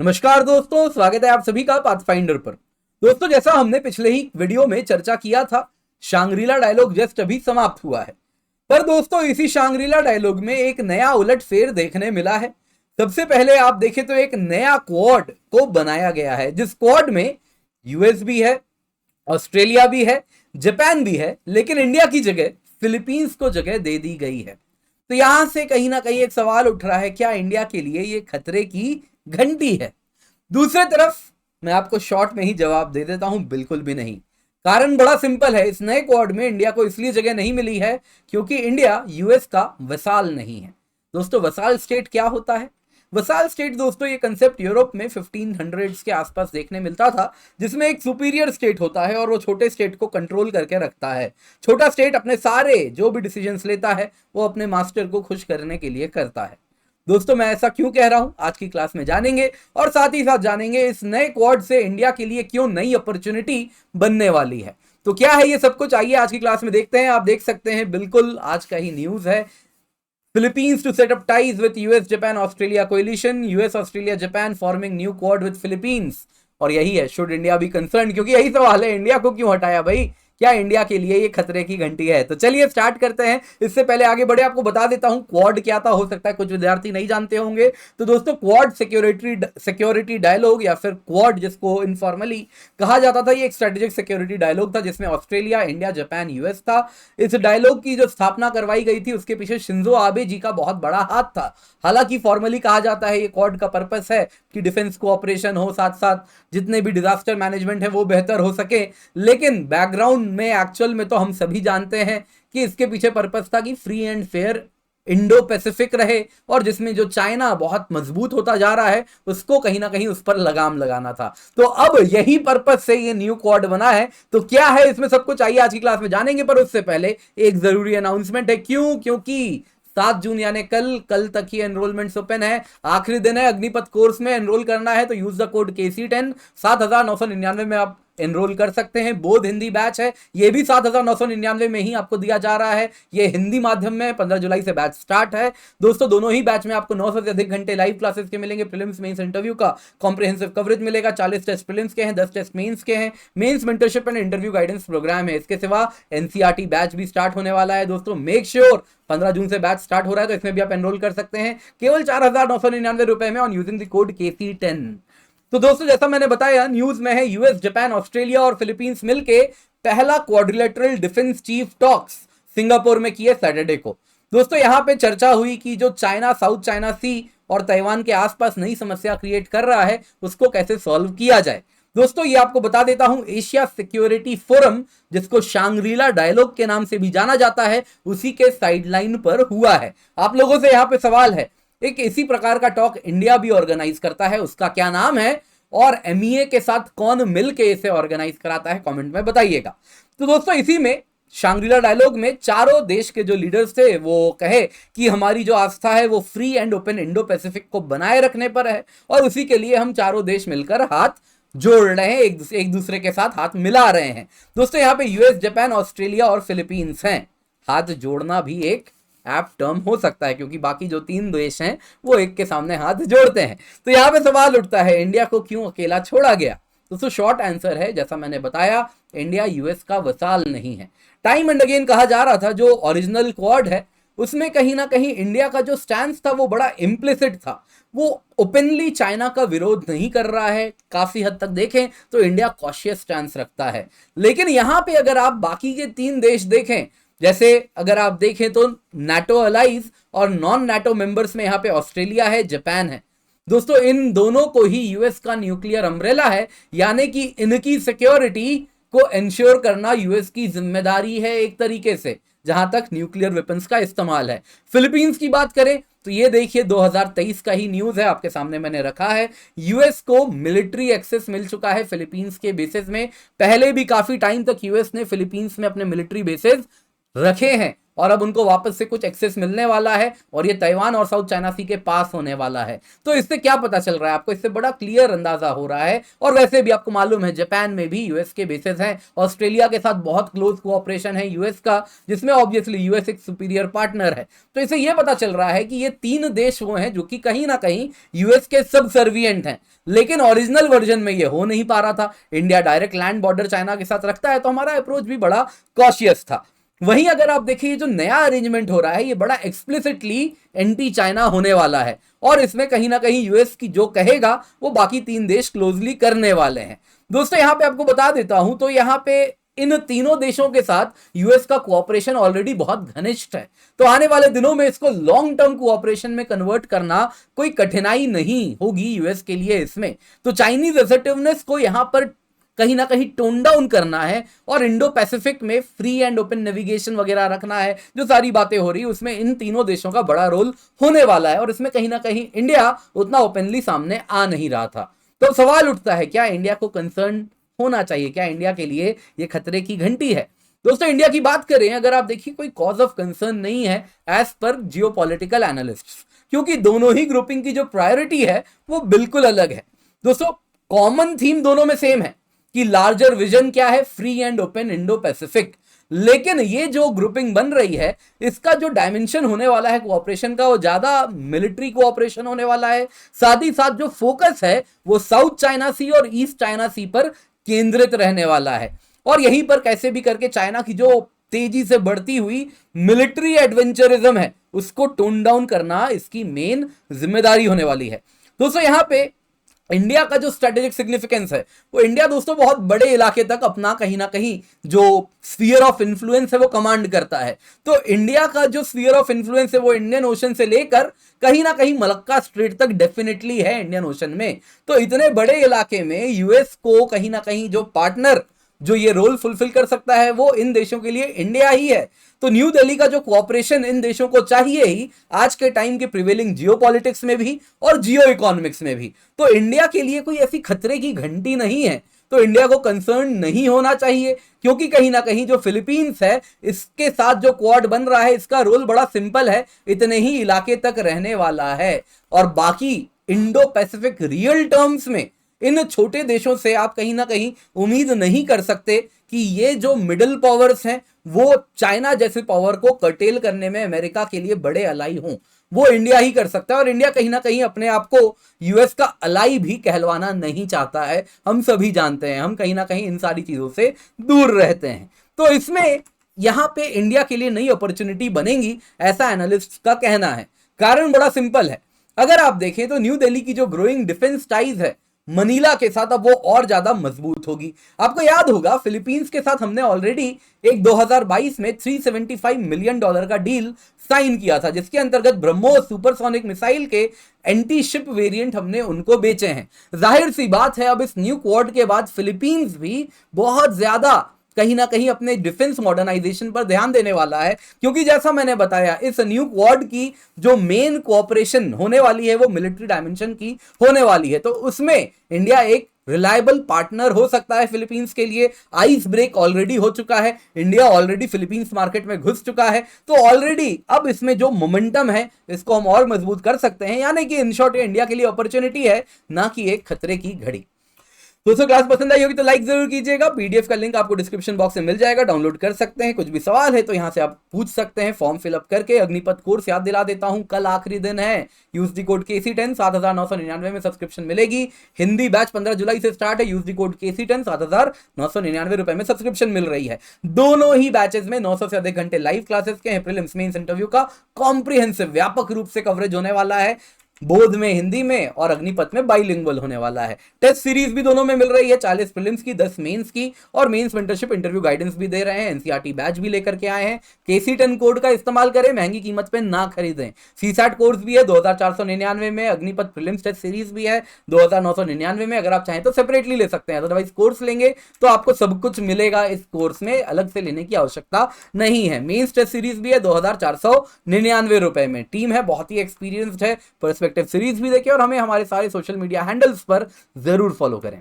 नमस्कार दोस्तों, स्वागत है आप सभी का पाथफाइंडर पर। दोस्तों, जैसा हमने पिछले ही वीडियो में चर्चा किया था, शांग्रीला डायलॉग जस्ट अभी समाप्त हुआ है। पर दोस्तों, इसी शांग्रीला डायलॉग में एक नया उलटफेर देखने मिला है। सबसे पहले आप देखें तो एक नया क्वाड को बनाया गया है, जिस क्वाड में यूएस भी है, ऑस्ट्रेलिया भी है, जापान भी है, लेकिन इंडिया की जगह फिलीपींस को जगह दे दी गई है। तो यहां से कहीं ना कहीं एक सवाल उठ रहा है, क्या इंडिया के लिए ये खतरे की घंटी है? दूसरे तरफ मैं आपको शॉर्ट में ही जवाब दे देता हूं, बिल्कुल भी नहीं। कारण बड़ा सिंपल है, इस नए क्वाड में इंडिया को इसलिए जगह नहीं मिली है क्योंकि इंडिया यूएस का वसाल नहीं है। दोस्तों, वसाल स्टेट क्या होता है? वसाल स्टेट दोस्तों, ये कंसेप्ट यूरोप में 1500s के आसपास देखने मिलता था, जिसमें एक सुपीरियर स्टेट होता है और वो छोटे स्टेट को कंट्रोल करके रखता है। छोटा स्टेट अपने सारे जो भी डिसीजंस लेता है वो अपने मास्टर को खुश करने के लिए करता है। दोस्तों, मैं ऐसा क्यों कह रहा हूं आज की क्लास में जानेंगे, और साथ ही साथ जानेंगे इस नए क्वाड से इंडिया के लिए क्यों नई अपॉर्चुनिटी बनने वाली है। तो क्या है ये सब कुछ, आइए आज की क्लास में देखते हैं। आप देख सकते हैं, बिल्कुल आज का ही न्यूज है। Philippines to set up ties with US, Japan, Australia coalition. US, Australia, Japan forming new quad with Philippines. और यही है, शुड इंडिया बी कंसर्न, क्योंकि यही सवाल है, इंडिया को क्यों हटाया भाई? क्या इंडिया के लिए ये खतरे की घंटी है? तो चलिए स्टार्ट करते हैं। इससे पहले आगे बढ़े, आपको बता देता हूं क्वाड क्या था। हो सकता है कुछ विद्यार्थी नहीं जानते होंगे। तो दोस्तों, क्वाड सिक्योरिटी डायलॉग या फिर क्वाड जिसको इनफॉर्मली कहा जाता था, ये एक स्ट्रेटेजिक सिक्योरिटी डायलॉग था जिसमें ऑस्ट्रेलिया, इंडिया, जापान, यूएस था। इस डायलॉग की जो स्थापना करवाई गई थी उसके पीछे शिंजो आबे जी का बहुत बड़ा हाथ था। हालांकि फॉर्मली कहा जाता है ये क्वाड का पर्पस है कि डिफेंस कोऑपरेशन हो, साथ साथ जितने भी डिजास्टर मैनेजमेंट है वो बेहतर हो सके। लेकिन बैकग्राउंड में एक्चुअल में तो हम सभी जानते हैं कि इसके पीछे पर्पस था कि free and fair Indo Pacific रहे, और जिसमें जो चाइना बहुत मजबूत होता जा रहा है उसको कहीं ना कहीं उस पर लगाम लगाना था। तो अब यही पर्पस से ये न्यू क्वाड बना है। तो क्या है इसमें सब कुछ, आइए आज की क्लास में जानेंगे। पर उससे पहले एक जरूरी अनाउंसमेंट है। क्योंकि 7 जून यानी कल तक ही एनरोलमेंट्स ओपन है, आखिरी दिन है। अग्निपथ कोर्स में एनरोल करना है तो यूज द कोड KC10। 7,999 में आप एनरोल कर सकते हैं। बोध हिंदी बैच है, ये भी 7,999 में ही आपको दिया जा रहा है। ये हिंदी माध्यम में 15 जुलाई से बैच स्टार्ट है। दोस्तों, दोनों ही बैच में आपको 900 से अधिक घंटे लाइव क्लासेस के मिलेंगे। प्रीलिम्स मेंस इंटरव्यू का कॉम्प्रिहेंसिव कवरेज मिलेगा। 40 टेस्ट प्रीलिम्स के हैं, 10 टेस्ट मेंस के हैं। Mains mentorship and interview guidance programme है। इसके सिवा एनसीईआरटी बैच भी स्टार्ट होने वाला है। दोस्तों, मेक श्योर 15 जून से बैच स्टार्ट हो रहा है, तो इसमें भी आप एनरोल कर सकते हैं केवल 4,999 रुपए में on using the code KC10। तो दोस्तों, जैसा मैंने बताया, न्यूज में है यूएस, जापान, ऑस्ट्रेलिया और फिलीपींस मिलके पहला quadrilateral defence chief talks Singapore में किए सैटरडे को। दोस्तों, यहां पे चर्चा हुई कि जो चाइना साउथ चाइना सी और ताइवान के आसपास नई समस्या क्रिएट कर रहा है उसको कैसे सॉल्व किया जाए। दोस्तों, ये आपको बता देता हूं, एशिया सिक्योरिटी फोरम, जिसको शांग्रीला डायलॉग के नाम से भी जाना जाता है, उसी के साइडलाइन पर हुआ है। आप लोगों से यहां पे सवाल है, एक इसी प्रकार का टॉक इंडिया भी ऑर्गेनाइज करता है, उसका क्या नाम है, और एमईए के साथ कौन मिलके इसे ऑर्गेनाइज कराता है, कमेंट में बताइएगा। तो दोस्तों, इसी में शांग्रीला डायलॉग में चारों देश के जो लीडर्स थे वो कहे कि हमारी जो आस्था है वो free and open Indo Pacific को बनाए रखने पर है, और उसी के लिए हम चारों देश मिलकर हाथ जोड़ रहे हैं, एक दूसरे के साथ हाथ मिला रहे हैं। दोस्तों, यहाँ पे यूएस, जापान, ऑस्ट्रेलिया और फिलीपींस हैं। हाथ जोड़ना भी एक ऐप टर्म हो सकता है, क्योंकि बाकी जो 3 देश हैं वो एक के सामने हाथ जोड़ते हैं। तो यहां पे सवाल उठता है, इंडिया को क्यों अकेला छोड़ा गया? दोस्तों, शॉर्ट आंसर है, जैसा मैंने बताया, इंडिया यूएस का वसाल नहीं है। टाइम एंड अगेन कहा जा रहा था, जो ओरिजिनल क्वाड है उसमें कहीं ना कहीं इंडिया का जो स्टैंड था वो बड़ा इम्प्लिसिट था। वो ओपनली चाइना का विरोध नहीं कर रहा है। काफी हद तक देखें तो इंडिया कॉशियस स्टैंड रखता है। लेकिन यहां पे अगर आप बाकी के 3 देश देखें, जैसे अगर आप देखें तो नाटो अलाइज और नॉन नाटो मेंबर्स में यहां पे ऑस्ट्रेलिया है, जापान है। दोस्तों, इन दोनों को ही यूएस का न्यूक्लियर अम्ब्रेला है, यानी कि इनकी सिक्योरिटी को इंश्योर करना यूएस की जिम्मेदारी है एक तरीके से, जहां तक न्यूक्लियर वेपन्स का इस्तेमाल है। फिलीपींस की बात करें तो ये देखिए 2023 का ही न्यूज है, आपके सामने मैंने रखा है। यूएस को मिलिट्री एक्सेस मिल चुका है फिलीपींस के बेसिस में। पहले भी काफी टाइम तक यूएस ने फिलीपींस में अपने मिलिट्री बेसिस रखे हैं, और अब उनको वापस से कुछ एक्सेस मिलने वाला है और ये ताइवान और साउथ चाइना सी के पास होने वाला है। तो इससे क्या पता चल रहा है आपको, इससे बड़ा क्लियर अंदाजा हो रहा है। और वैसे भी आपको मालूम है जापान में भी यूएस के बेसेस हैं, ऑस्ट्रेलिया के साथ बहुत क्लोज कोऑपरेशन है यूएस का, जिसमें ऑब्वियसली यूएस एक सुपीरियर पार्टनर है। तो इससे यह पता चल रहा है कि ये 3 देश वो हैं जो कि कहीं ना कहीं यूएस के सबसर्विएंट हैं, लेकिन ओरिजिनल वर्जन में ये हो नहीं पा रहा था। India direct land border China के साथ रखता है, तो हमारा अप्रोच भी बड़ा कॉशियस था। वहीं अगर आप देखिए जो नया अरेंजमेंट हो रहा है ये बड़ा एक्सप्लिसिटली एंटी चाइना होने वाला है, और इसमें कहीं ना कहीं यूएस की जो कहेगा वो बाकी 3 देश क्लोजली करने वाले हैं। दोस्तों यहां पे आपको बता देता हूं, तो यहां पे इन तीनों देशों के साथ यूएस का कोऑपरेशन ऑलरेडी बहुत घनिष्ठ है, तो आने वाले दिनों में इसको लॉन्ग टर्म कोऑपरेशन में कन्वर्ट करना कोई कठिनाई नहीं होगी यूएस के लिए इसमें। तो चाइनीज असर्टिवनेस को यहां पर कहीं ना कहीं टोन डाउन करना है, और इंडो पैसिफिक में फ्री एंड ओपन नेविगेशन वगैरह रखना है। जो सारी बातें हो रही है उसमें इन तीनों देशों का बड़ा रोल होने वाला है, और इसमें कहीं ना कहीं इंडिया उतना ओपनली सामने आ नहीं रहा था। तो सवाल उठता है, क्या इंडिया को कंसर्न होना चाहिए, क्या इंडिया के लिए ये खतरे की घंटी है? दोस्तों इंडिया की बात करें अगर आप देखिए, कोई कॉज ऑफ कंसर्न नहीं है एज पर जियोपॉलिटिकल एनालिस्ट्स, क्योंकि दोनों ही ग्रुपिंग की जो प्रायोरिटी है वो बिल्कुल अलग है। दोस्तों कॉमन थीम दोनों में सेम है कि लार्जर विजन क्या है, free and open Indo Pacific. लेकिन ये जो ग्रुपिंग बन रही है इसका जो डायमेंशन होने वाला है कोऑपरेशन का, वो ज्यादा मिलिट्री कोऑपरेशन होने वाला है। साथ ही साथ जो फोकस है वो साउथ चाइना सी और ईस्ट चाइना सी पर केंद्रित रहने वाला है, और यहीं पर कैसे भी करके चाइना की जो तेजी से बढ़ती हुई मिलिट्री एडवेंचरिज्म है उसको टोन डाउन करना इसकी मेन जिम्मेदारी होने वाली है। दोस्तों यहां पे इंडिया का जो स्ट्रेटेजिक सिग्निफिकेंस है वो इंडिया दोस्तों बहुत बड़े इलाके तक अपना कहीं ना कहीं जो स्फीयर ऑफ इन्फ्लुएंस है वो कमांड करता है। तो इंडिया का जो स्फीयर ऑफ इन्फ्लुएंस है वो इंडियन ओशन से लेकर कहीं ना कहीं मलक्का स्ट्रेट तक डेफिनेटली है इंडियन ओशन में। तो इतने बड़े इलाके में यूएस को कहीं ना कहीं जो पार्टनर जो ये रोल फुलफिल कर सकता है वो इन देशों के लिए इंडिया ही है। तो न्यू दिल्ली का जो कोऑपरेशन इन देशों को चाहिए ही आज के टाइम के प्रिवेलिंग जियोपॉलिटिक्स में भी और जियो इकोनॉमिक्स में भी। तो इंडिया के लिए कोई ऐसी खतरे की घंटी नहीं है, तो इंडिया को कंसर्न नहीं होना चाहिए, क्योंकि कहीं ना कहीं जो फिलीपींस है इसके साथ जो क्वाड बन रहा है इसका रोल बड़ा सिंपल है, इतने ही इलाके तक रहने वाला है। और बाकी इंडो पैसिफिक रियल टर्म्स में इन छोटे देशों से आप कहीं ना कहीं उम्मीद नहीं कर सकते कि ये जो मिडिल पावर्स हैं वो चाइना जैसे पावर को कर्टेल करने में अमेरिका के लिए बड़े अलाई हों। वो इंडिया ही कर सकता है, और इंडिया कहीं ना कहीं अपने आप को यूएस का अलाई भी कहलवाना नहीं चाहता है। हम सभी जानते हैं, हम कहीं ना कहीं इन सारी चीजों से दूर रहते हैं। तो इसमें यहां पे इंडिया के लिए नई अपॉर्चुनिटी बनेगी ऐसा एनालिस्ट का कहना है। कारण बड़ा सिंपल है, अगर आप देखें तो न्यू दिल्ली की जो ग्रोइंग डिफेंस टाइज है मनीला के साथ अब वो और ज्यादा मजबूत होगी। आपको याद होगा फिलीपींस के साथ हमने ऑलरेडी एक 2022 में $375 मिलियन का डील साइन किया था, जिसके अंतर्गत ब्रह्मोस सुपरसोनिक मिसाइल के एंटी शिप वेरिएंट हमने उनको बेचे हैं। जाहिर सी बात है अब इस न्यू क्वाड के बाद फिलीपींस भी बहुत ज्यादा कहीं ना कहीं अपने डिफेंस मॉडर्नाइजेशन पर ध्यान देने वाला है, क्योंकि जैसा मैंने बताया इस न्यू क्वाड की जो मेन कोऑपरेशन होने वाली है वो मिलिट्री डायमेंशन की होने वाली है। तो उसमें इंडिया एक रिलायबल पार्टनर हो सकता है फिलीपींस के लिए। आइस ब्रेक ऑलरेडी हो चुका है, इंडिया ऑलरेडी फिलीपींस मार्केट में घुस चुका है, तो ऑलरेडी अब इसमें जो मोमेंटम है इसको हम और मजबूत कर सकते हैं। यानी कि इन शॉर्ट इंडिया के लिए अपॉर्चुनिटी है, ना कि एक खतरे की घड़ी। दोस्तों क्लास पसंद आई होगी तो लाइक जरूर कीजिएगा। पीडीएफ का लिंक आपको डिस्क्रिप्शन बॉक्स में मिल जाएगा, डाउनलोड कर सकते हैं। कुछ भी सवाल है तो यहां से आप पूछ सकते हैं फॉर्म फिलअप करके। अग्निपथ कोर्स याद दिला देता हूं, कल आखिरी दिन है। यूज दी कोड KC10 7999 में सब्सक्रिप्शन मिलेगी। हिंदी बैच 15 जुलाई से स्टार्ट है। यूज दी कोड KC10 7999 रुपए में सब्सक्रिप्शन मिल रही है। दोनों ही बैचेस में 900 से अधिक घंटे लाइव क्लासेस के हैं। प्रीलिम्स मेंस इंटरव्यू का कॉम्प्रिहेंसिव व्यापक रूप से कवरेज होने वाला है। बोध में हिंदी में और अग्निपथ में बाइलिंगुअल होने वाला है। टेस्ट सीरीज भी दोनों में मिल रही है, 40 प्रीलिम्स की, 10 मेंस की, और मेंस मेंटरशिप इंटरव्यू गाइडेंस भी दे रहे हैं। एनसीईआरटी बैच भी लेकर के आए हैं। KC10 कोड का इस्तेमाल करें, महंगी कीमत पे ना खरीदें। CSAT कोर्स भी है 2499 में। अग्निपथ प्रीलिम्स टेस्ट सीरीज भी है 2999 में। अगर आप चाहें तो सेपरेटली ले सकते हैं, अदरवाइज कोर्स लेंगे तो आपको सब कुछ मिलेगा इस कोर्स में, अलग से लेने की आवश्यकता नहीं है। मेंस टेस्ट सीरीज भी है 2499 रुपए में। टीम है बहुत ही एक्सपीरियंस्ड है। पर्सपेक्टिव सीरीज भी देखें और हमें हमारे सारे सोशल मीडिया हैंडल्स पर जरूर फॉलो करें।